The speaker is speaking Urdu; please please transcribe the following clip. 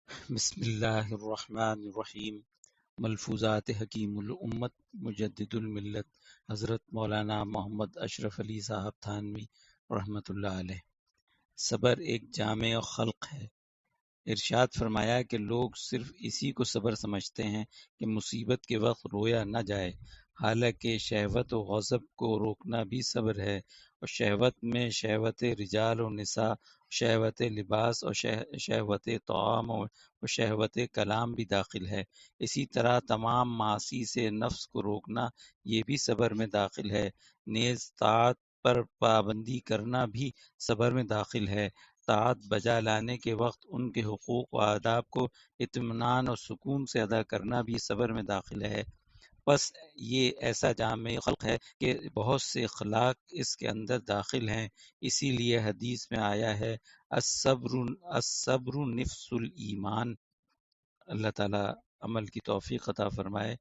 بسم اللہ الرحمن الرحیم۔ ملفوظات حکیم الامت مجدد الملت حضرت مولانا محمد اشرف علی صاحب تھانوی رحمۃ اللہ علیہ۔ صبر ایک جامع خلق ہے۔ ارشاد فرمایا کہ لوگ صرف اسی کو صبر سمجھتے ہیں کہ مصیبت کے وقت رویا نہ جائے، حالانکہ شہوت و غضب کو روکنا بھی صبر ہے، اور شہوت میں شہوت رجال و نساء، شہوت لباس اور شہوت طعام اور شہوت کلام بھی داخل ہے۔ اسی طرح تمام معاصی سے نفس کو روکنا یہ بھی صبر میں داخل ہے۔ نیز طاعت پر پابندی کرنا بھی صبر میں داخل ہے۔ طاعت بجا لانے کے وقت ان کے حقوق و آداب کو اطمینان اور سکون سے ادا کرنا بھی صبر میں داخل ہے۔ پس یہ ایسا جامع خلق ہے کہ بہت سے اخلاق اس کے اندر داخل ہیں۔ اسی لیے حدیث میں آیا ہے الصبر نفس الایمان۔ اللہ تعالیٰ عمل کی توفیق عطا فرمائے۔